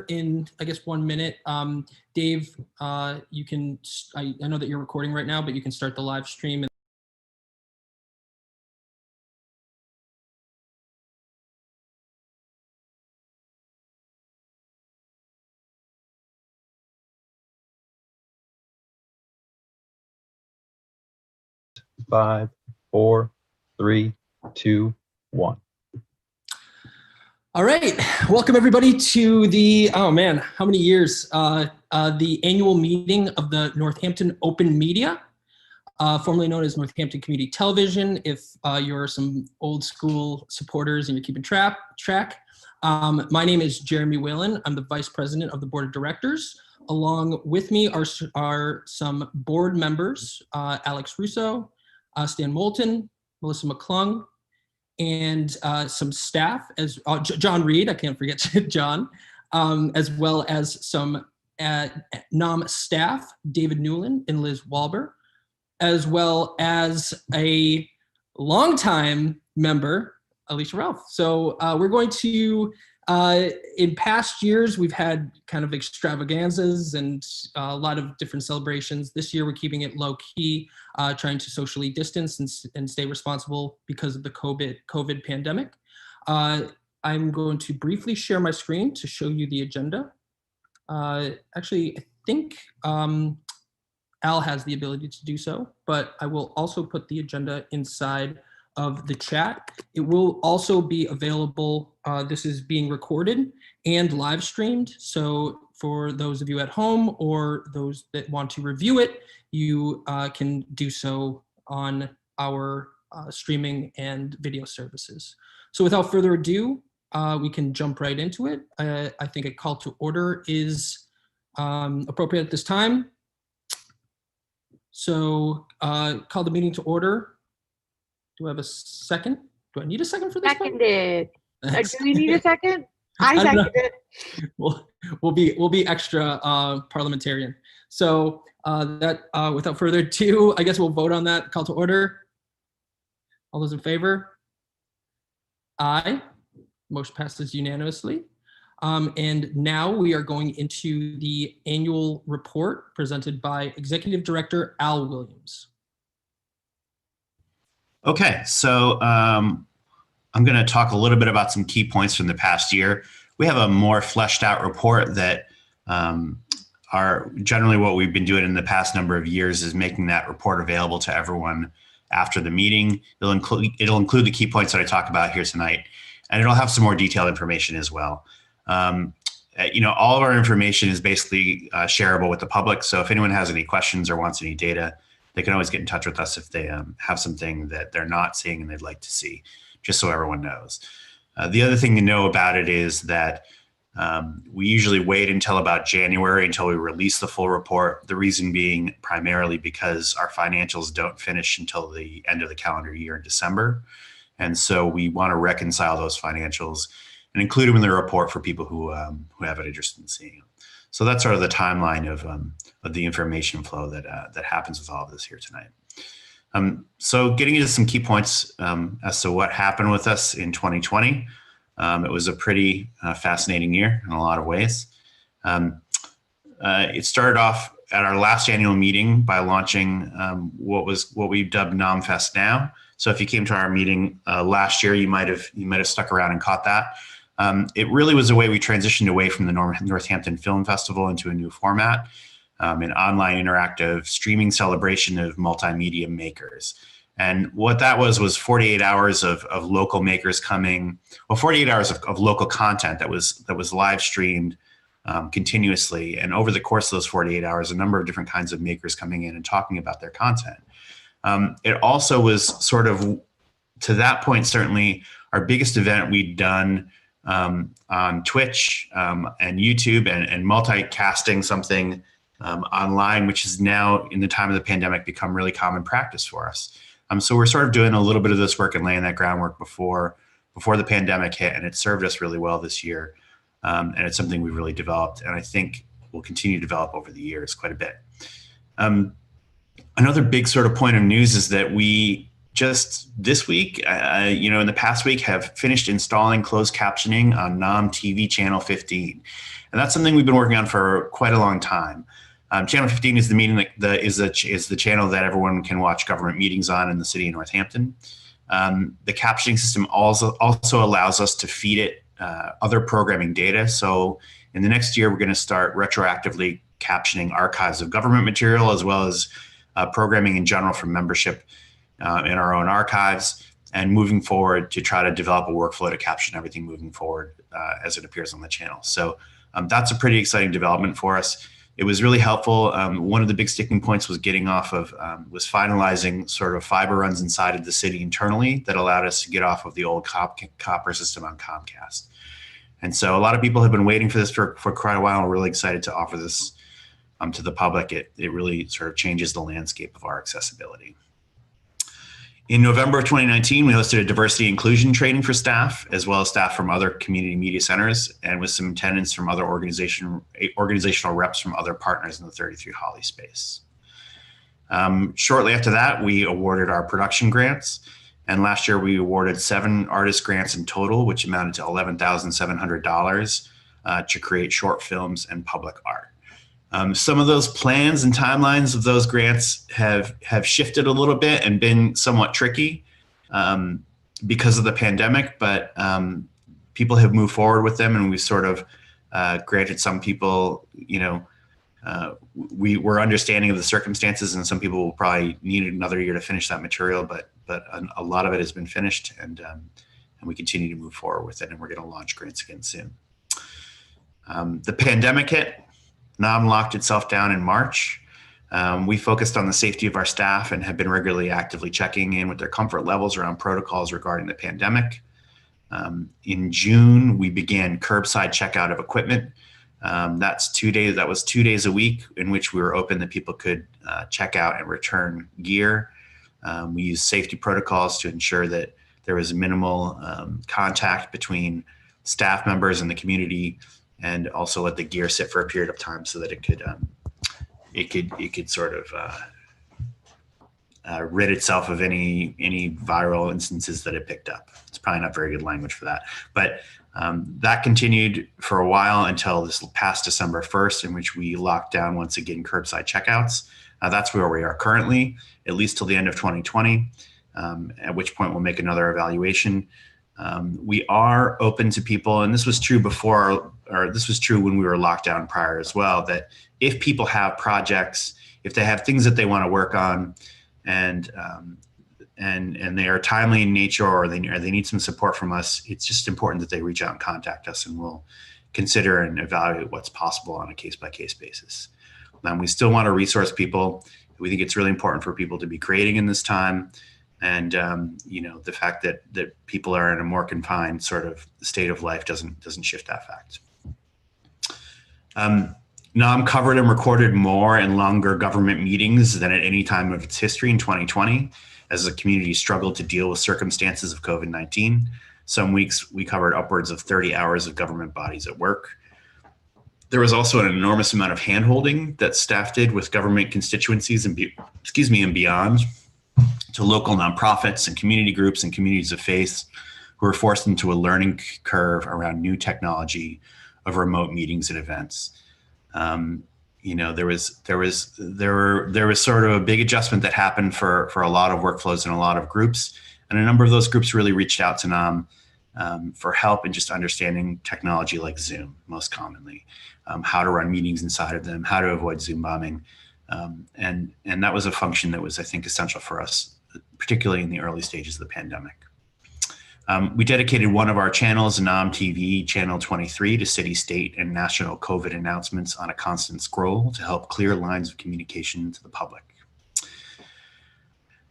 start in, I guess, 1 minute. Dave, you can, I know that you're recording right now, but you can start the live stream. And 5, 4, 3, 2, 1. All right, welcome everybody to the, oh man, how many years? The annual meeting of the Northampton Open Media, formerly known as Northampton Community Television. If you're some old school supporters and you're keeping track. My name is Jeremy Whalen. I'm the Vice President of the Board of Directors. Along with me are some board members, Alex Russo, Stan Moulton, Melissa McClung, and some staff, as John Reed, I can't forget John, as well as some NOM staff, David Newland and Liz Walber, as well as a longtime member, Alicia Ralph. So we're going to, in past years, we've had kind of extravaganzas and a lot of different celebrations. This year, we're keeping it low key, trying to socially distance and stay responsible because of the COVID pandemic. I'm going to briefly share my screen to show you the agenda. Actually, I think Al has the ability to do so, but I will also put the agenda inside of the chat. It will also be available, this is being recorded and live streamed. So for those of you at home or those that want to review it, you can do so on our streaming and video services. So without further ado, we can jump right into it. I think a call to order is appropriate at this time. So call the meeting to order. Do I have a second? Do I need a second for this? Seconded. Do we need a second? I seconded. We'll be extra parliamentarian. So without further ado, I guess we'll vote on that call to order. All those in favor? Aye. Motion passes unanimously. And now we are going into the annual report presented by Executive Director Al Williams. Okay, so I'm going to talk a little bit about some key points from the past year. We have a more fleshed out report that are generally what we've been doing in the past number of years is making that report available to everyone after the meeting. It'll include the key points that I talk about here tonight, and it'll have some more detailed information as well. You know, all of our information is basically shareable with the public. So if anyone has any questions or wants any data, they can always get in touch with us if they have something that they're not seeing and they'd like to see, just so everyone knows. The other thing to know about it is that we usually wait until about January until we release the full report. The reason being primarily because our financials don't finish until the end of the calendar year in December. And so we want to reconcile those financials and include them in the report for people who have an interest in seeing them. So that's sort of the timeline of the information flow that happens with all of this here tonight. So getting into some key points as to what happened with us in 2020. It was a pretty fascinating year in a lot of ways. It started off at our last annual meeting by launching what we dubbed NOM Fest Now. So if you came to our meeting last year, you might have stuck around and caught that. It really was a way we transitioned away from the Northampton Film Festival into a new format, an online interactive streaming celebration of multimedia makers. And what that was 48 hours of local makers coming, well, 48 hours of local content that was live streamed continuously. And over the course of those 48 hours, a number of different kinds of makers coming in and talking about their content. It also was sort of, to that point, certainly our biggest event we'd done on Twitch and YouTube and multicasting something online, which is now in the time of the pandemic become really common practice for us. So we're sort of doing a little bit of this work and laying that groundwork before the pandemic hit, and it served us really well this year. And it's something we've really developed, and I think will continue to develop over the years quite a bit. Another big sort of point of news is that we just this week, in the past week, have finished installing closed captioning on NOM TV channel 15. And that's something we've been working on for quite a long time. Channel 15 is the channel that everyone can watch government meetings on in the city of Northampton. The captioning system also allows us to feed it other programming data. So in the next year, we're going to start retroactively captioning archives of government material, as well as programming in general from membership in our own archives, and moving forward to try to develop a workflow to caption everything moving forward as it appears on the channel. So that's a pretty exciting development for us. It was really helpful. One of the big sticking points was was finalizing sort of fiber runs inside of the city internally that allowed us to get off of the old copper system on Comcast. And so a lot of people have been waiting for this for quite a while. We're really excited to offer this to the public. It really sort of changes the landscape of our accessibility. In November of 2019, we hosted a diversity inclusion training for staff, as well as staff from other community media centers, and with some attendance from other organizational reps from other partners in the 33 Holly space. Shortly after that, we awarded our production grants. And last year, we awarded 7 artist grants in total, which amounted to $11,700 to create short films and public art. Some of those plans and timelines of those grants have shifted a little bit and been somewhat tricky because of the pandemic, but people have moved forward with them, and we sort of granted some people, we're understanding of the circumstances, and some people will probably need another year to finish that material, but a lot of it has been finished, and we continue to move forward with it, and we're going to launch grants again soon. The pandemic hit. NOM locked itself down in March. We focused on the safety of our staff and have been regularly actively checking in with their comfort levels around protocols regarding the pandemic. In June, we began curbside checkout of equipment. That was 2 days a week in which we were open that people could check out and return gear. We used safety protocols to ensure that there was minimal contact between staff members and the community, and also let the gear sit for a period of time so that it could sort of rid itself of any viral instances that it picked up. It's probably not very good language for that, but that continued for a while until this past December 1st, in which we locked down once again curbside checkouts. That's where we are currently, at least till the end of 2020, at which point we'll make another evaluation. We are open to people, and this was true before, or this was true when we were locked down prior as well, that if people have projects, if they have things that they want to work on, and they are timely in nature, or they need some support from us, it's just important that they reach out and contact us, and we'll consider and evaluate what's possible on a case-by-case basis. We still want to resource people. We think it's really important for people to be creating in this time. And the fact that people are in a more confined sort of state of life doesn't shift that fact. NOM covered and recorded more and longer government meetings than at any time of its history in 2020, as the community struggled to deal with circumstances of COVID-19. Some weeks we covered upwards of 30 hours of government bodies at work. There was also an enormous amount of handholding that staff did with government constituencies and beyond, to local nonprofits and community groups and communities of faith who were forced into a learning curve around new technology of remote meetings and events. There was sort of a big adjustment that happened for a lot of workflows and a lot of groups, and a number of those groups really reached out to NOM for help in just understanding technology like Zoom, most commonly, how to run meetings inside of them, how to avoid Zoom bombing. And that was a function that was, I think, essential for us, particularly in the early stages of the pandemic. We dedicated one of our channels, NOM TV, channel 23, to city, state, and national COVID announcements on a constant scroll to help clear lines of communication to the public.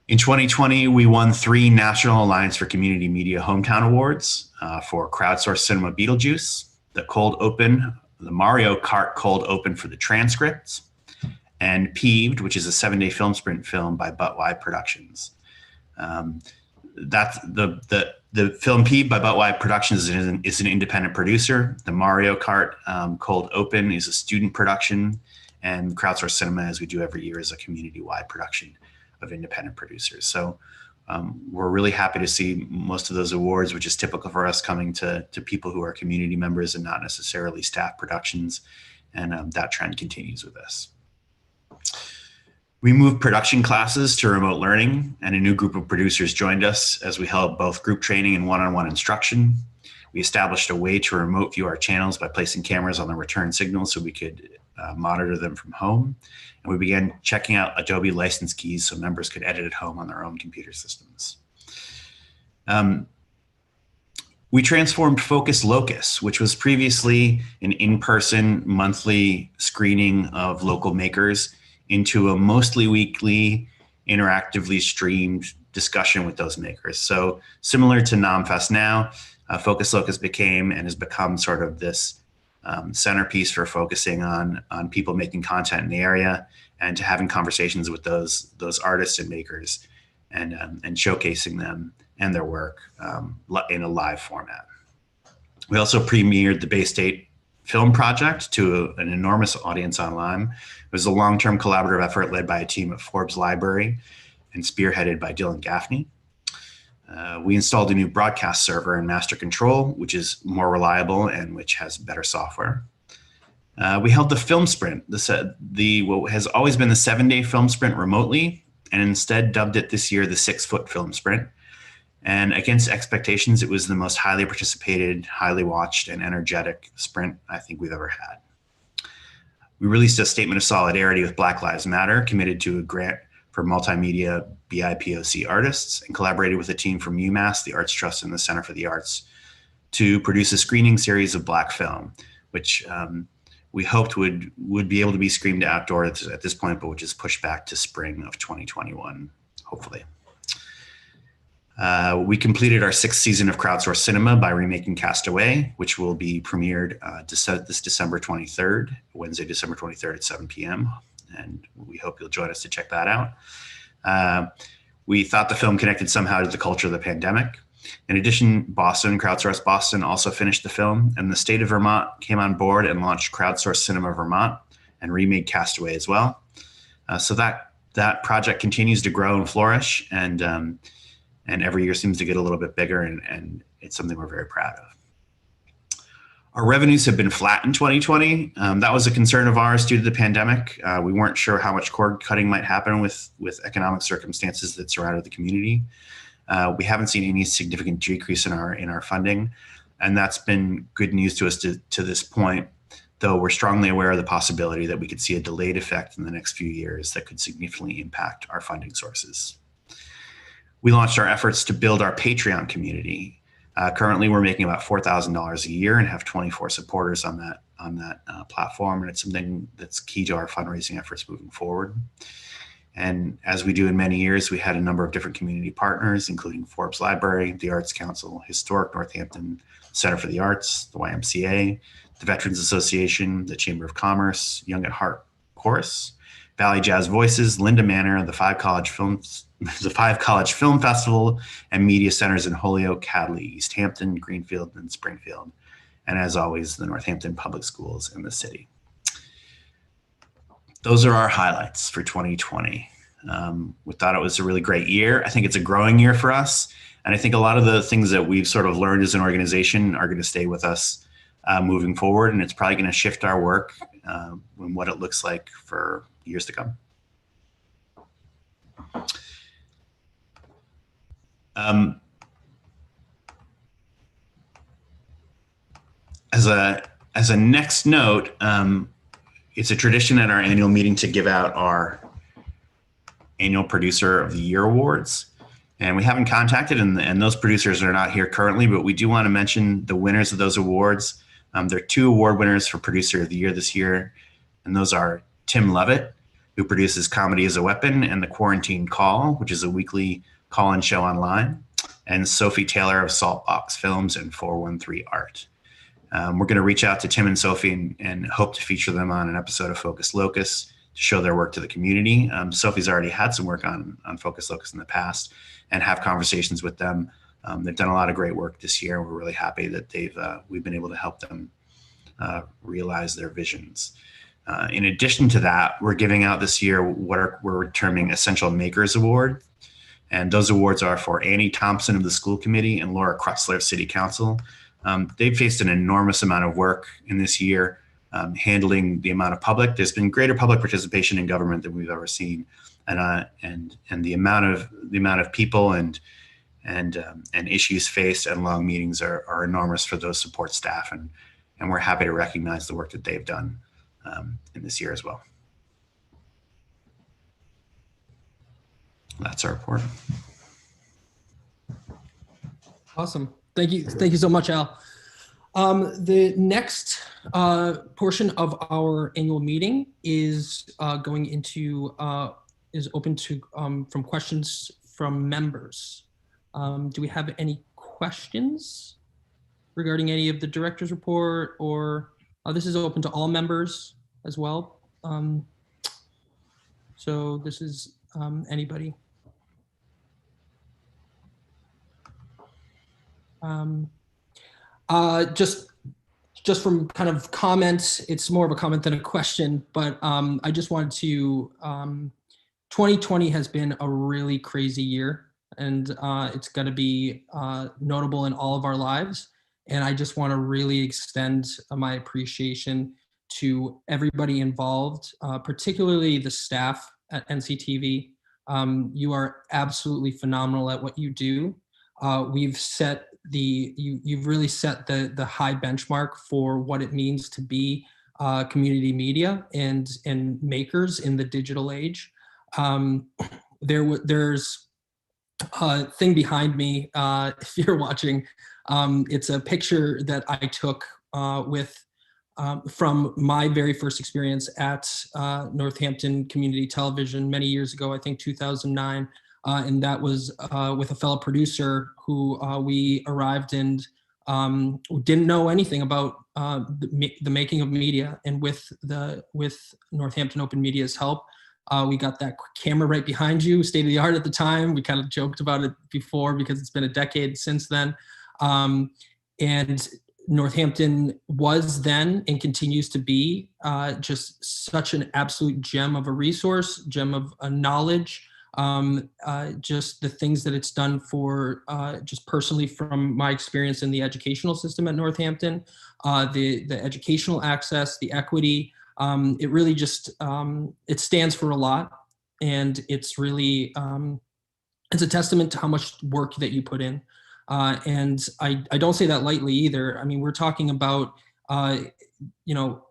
In 2020, we won 3 National Alliance for Community Media Hometown Awards for Crowdsourced Cinema Beetlejuice, the Mario Kart Cold Open for the transcripts, and Peeved, which is a 7-day film sprint film by Buttwide Productions. That's the film Peeved by Buttwide Productions is an independent producer. The Mario Kart Cold Open is a student production, and Crowdsourced Cinema, as we do every year, is a community-wide production of independent producers. So we're really happy to see most of those awards, which is typical for us, coming to people who are community members and not necessarily staff productions. And that trend continues with us. We moved production classes to remote learning, and a new group of producers joined us as we held both group training and one-on-one instruction. We established a way to remote view our channels by placing cameras on the return signals so we could monitor them from home. And we began checking out Adobe license keys so members could edit at home on their own computer systems. We transformed Focus Locus, which was previously an in-person monthly screening of local makers, into a mostly weekly, interactively streamed discussion with those makers. So similar to NOM Fest now, Focus Locus became and has become sort of this centerpiece for focusing on people making content in the area and to having conversations with those artists and makers and showcasing them and their work in a live format. We also premiered the Bay State Film Project to an enormous audience online. It was a long-term collaborative effort led by a team at Forbes Library and spearheaded by Dylan Gaffney. We installed a new broadcast server and master control, which is more reliable and which has better software. We held the film sprint, what has always been the 7-day film sprint remotely, and instead dubbed it this year the 6-foot film sprint. And against expectations, it was the most highly participated, highly watched, and energetic sprint I think we've ever had. We released a statement of solidarity with Black Lives Matter, committed to a grant for multimedia BIPOC artists, and collaborated with a team from UMass, the Arts Trust, and the Center for the Arts to produce a screening series of Black film, which we hoped would be able to be screened outdoors at this point, but which is pushed back to spring of 2021, hopefully. We completed our 6th season of crowdsourced cinema by remaking Castaway, which will be premiered this December 23rd, Wednesday, December 23rd at 7 p.m. And we hope you'll join us to check that out. We thought the film connected somehow to the culture of the pandemic. In addition, Crowdsourced Boston also finished the film, and the state of Vermont came on board and launched Crowdsourced Cinema Vermont and remade Castaway as well. So that project continues to grow and flourish, and every year seems to get a little bit bigger, and it's something we're very proud of. Our revenues have been flat in 2020. That was a concern of ours due to the pandemic. We weren't sure how much cord cutting might happen with economic circumstances that surrounded the community. We haven't seen any significant decrease in our funding, and that's been good news to us to this point, though we're strongly aware of the possibility that we could see a delayed effect in the next few years that could significantly impact our funding sources. We launched our efforts to build our Patreon community. Currently, we're making about $4,000 a year and have 24 supporters on that platform, and it's something that's key to our fundraising efforts moving forward. And as we do in many years, we had a number of different community partners, including Forbes Library, the Arts Council, Historic Northampton, Center for the Arts, the YMCA, the Veterans Association, the Chamber of Commerce, Young at Heart Chorus, Valley Jazz Voices, Linda Manor, the Five College Film Festival, and media centers in Holyoke, Hadley, East Hampton, Greenfield, and Springfield. And as always, the Northampton Public Schools in the city. Those are our highlights for 2020. We thought it was a really great year. I think it's a growing year for us. And I think a lot of the things that we've sort of learned as an organization are going to stay with us moving forward. And it's probably going to shift our work and what it looks like for years to come. As a next note, it's a tradition at our annual meeting to give out our annual Producer of the Year awards. And we haven't contacted, and those producers are not here currently, but we do want to mention the winners of those awards. There are 2 award winners for Producer of the Year this year, and those are Tim Lovett, who produces Comedy as a Weapon and The Quarantine Call, which is a weekly call-in show online, and Sophie Taylor of Saltbox Films and 413 Art. We're going to reach out to Tim and Sophie and hope to feature them on an episode of Focus Locus to show their work to the community. Sophie's already had some work on Focus Locus in the past and have conversations with them. They've done a lot of great work this year. We're really happy that we've been able to help them realize their visions. In addition to that, we're giving out this year what we're terming Essential Makers Award. And those awards are for Annie Thompson of the school committee and Laura Kressler of city council. They've faced an enormous amount of work in this year, handling the amount of public. There's been greater public participation in government than we've ever seen, and the amount of people and issues faced at long meetings are enormous for those support staff, and we're happy to recognize the work that they've done in this year as well. That's our report. Awesome. Thank you. Thank you so much, Al. The next portion of our annual meeting is going into is open to from questions from members. Do we have any questions regarding any of the director's report, or this is open to all members as well? So this is anybody. Just from kind of comments, it's more of a comment than a question, but I just wanted to, 2020 has been a really crazy year, and it's going to be notable in all of our lives. And I just want to really extend my appreciation to everybody involved, particularly the staff at NCTV. You are absolutely phenomenal at what you do. We've set you've really set the high benchmark for what it means to be community media and makers in the digital age. There's a thing behind me, if you're watching. It's a picture that I took from my very first experience at Northampton Community Television many years ago, I think 2009. And that was with a fellow producer who we arrived and didn't know anything about the making of media. And with Northampton Open Media's help, we got that camera right behind you, state of the art at the time. We kind of joked about it before because it's been a decade since then. And Northampton was then and continues to be just such an absolute gem of a resource, gem of a knowledge. Just the things that it's done for just personally from my experience in the educational system at Northampton, the educational access, the equity, it really just, it stands for a lot. And it's really, it's a testament to how much work that you put in. And I don't say that lightly either. I mean, we're talking about, a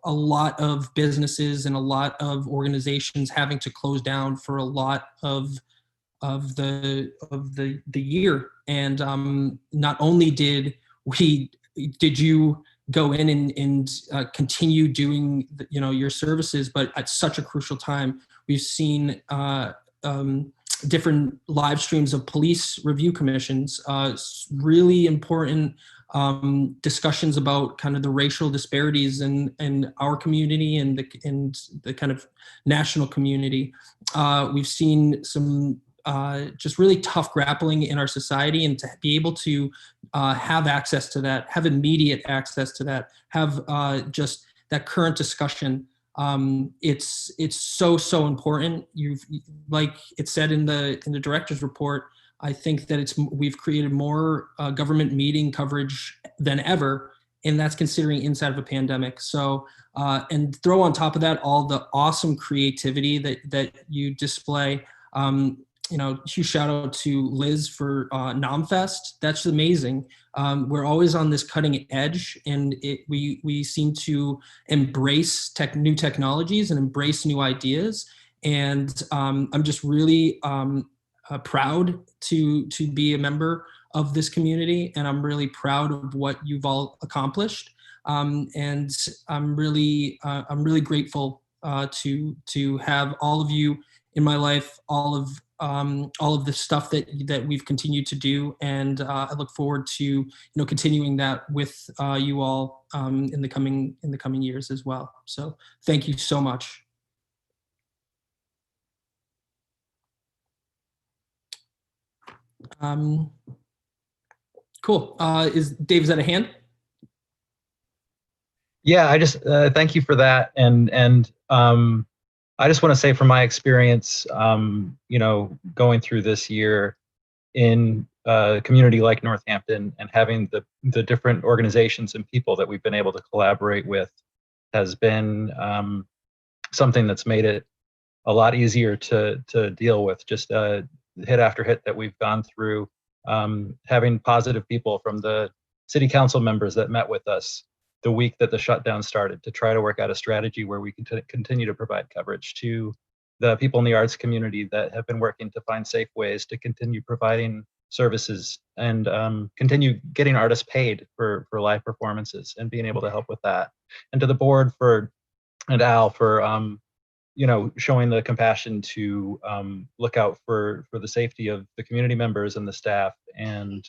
lot of businesses and a lot of organizations having to close down for a lot of the year. And not only did you go in and continue doing your services, but at such a crucial time, we've seen different live streams of police review commissions, really important discussions about kind of the racial disparities in our community and the kind of national community. We've seen some just really tough grappling in our society, and to be able to have access to that, have immediate access to that, have just that current discussion. It's so important. Like it said in the director's report, I think that we've created more government meeting coverage than ever, and that's considering inside of a pandemic. So, and throw on top of that all the awesome creativity that you display. Huge shout out to Liz for NOM Fest. That's amazing. We're always on this cutting edge, and we seem to embrace new technologies and embrace new ideas. And I'm just really proud to be a member of this community, and I'm really proud of what you've all accomplished. And I'm really grateful to have all of you in my life, all of the stuff that we've continued to do, and I look forward to continuing that with you all in the coming years as well. So thank you so much. Cool. Is that a hand? Yeah, I just thank you for that, and I just want to say from my experience, going through this year, in a community like Northampton, and having the different organizations and people that we've been able to collaborate with has been something that's made it a lot easier to deal with. Just hit after hit that we've gone through, having positive people from the city council members that met with us the week that the shutdown started to try to work out a strategy where we can continue to provide coverage, to the people in the arts community that have been working to find safe ways to continue providing services and continue getting artists paid for live performances and being able to help with that. And to the board and Al for showing the compassion to look out for the safety of the community members and the staff, and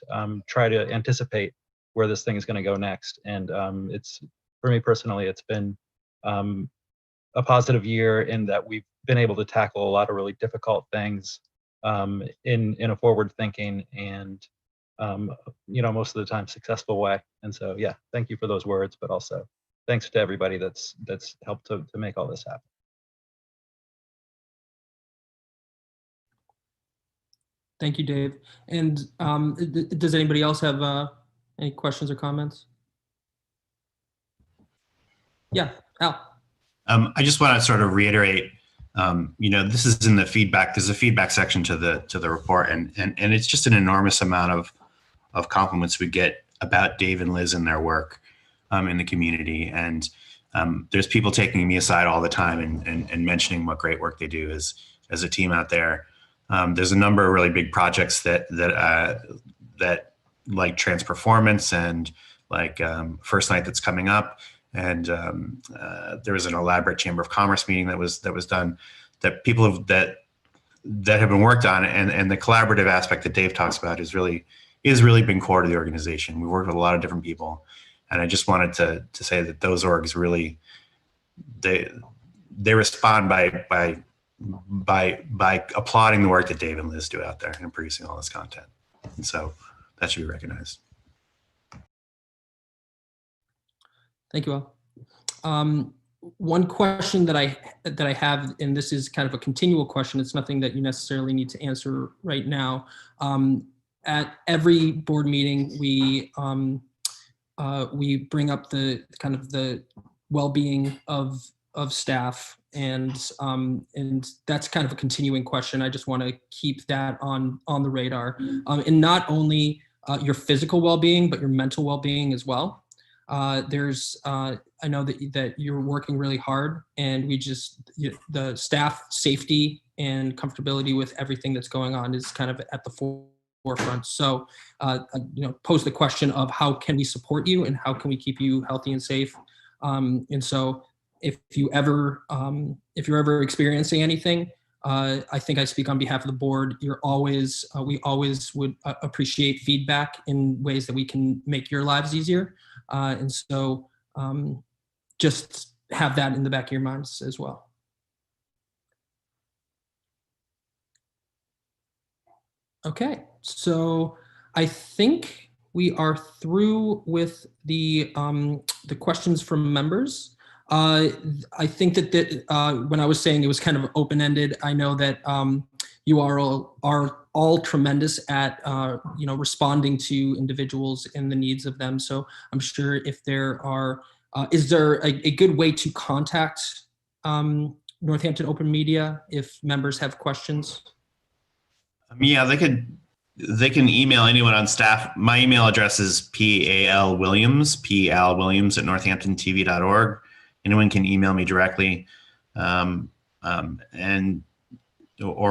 try to anticipate where this thing is going to go next. And it's, for me personally, it's been a positive year in that we've been able to tackle a lot of really difficult things in a forward thinking and most of the time successful way. And so yeah, thank you for those words, but also thanks to everybody that's helped to make all this happen. Thank you, Dave. And does anybody else have any questions or comments? Yeah, Al. I just want to sort of reiterate, this is in the feedback. There's a feedback section to the report, and it's just an enormous amount of compliments we get about Dave and Liz and their work in the community. And there's people taking me aside all the time and mentioning what great work they do as a team out there. There's a number of really big projects that like Trans Performance and like First Night that's coming up. And there was an elaborate Chamber of Commerce meeting that was done, that people that have been worked on, and the collaborative aspect that Dave talks about is really been core to the organization. We worked with a lot of different people, and I just wanted to say that those orgs really they respond by applauding the work that Dave and Liz do out there and producing all this content, and so that should be recognized. Thank you all. One question that I have, and this is kind of a continual question, it's nothing that you necessarily need to answer right now. At every board meeting, we bring up the kind of the well-being of staff, and that's kind of a continuing question. I just want to keep that on the radar, and not only your physical well-being, but your mental well-being as well. I know that you're working really hard, and the staff safety and comfortability with everything that's going on is kind of at the forefront. So, pose the question of how can we support you and how can we keep you healthy and safe? And so if you're ever experiencing anything, I think I speak on behalf of the board. We always would appreciate feedback in ways that we can make your lives easier. And so just have that in the back of your minds as well. Okay, so I think we are through with the questions from members. I think that when I was saying it was kind of open-ended, I know that you are all tremendous at responding to individuals and the needs of them. So I'm sure if there are, is there a good way to contact Northampton Open Media if members have questions? Yeah, they can email anyone on staff. My email address is palwilliams at northamptontv.org. Anyone can email me directly, or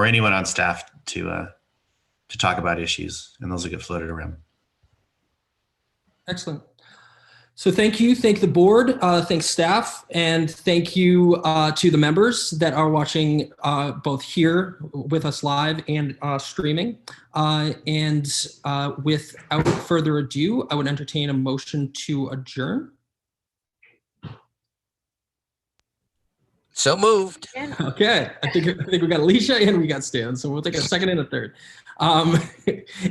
anyone on staff to talk about issues, and those will get floated around. Excellent. So thank you. Thank the board. Thanks staff, and thank you to the members that are watching both here with us live and streaming. And without further ado, I would entertain a motion to adjourn. So moved. Okay, I think we got Alicia and we got Stan, so we'll take a second and a third. And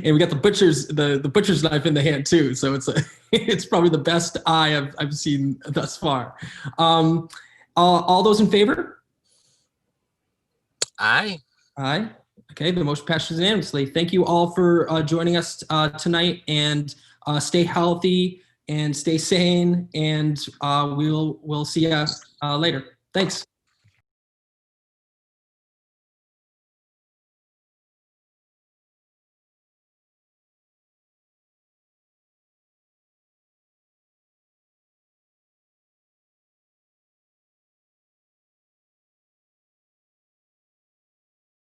we got the butcher's knife in the hand too, so it's probably the best eye I've seen thus far. All those in favor? Aye. Aye. Okay, the motion passes unanimously. Thank you all for joining us tonight, and stay healthy and stay sane, and we'll see you later. Thanks.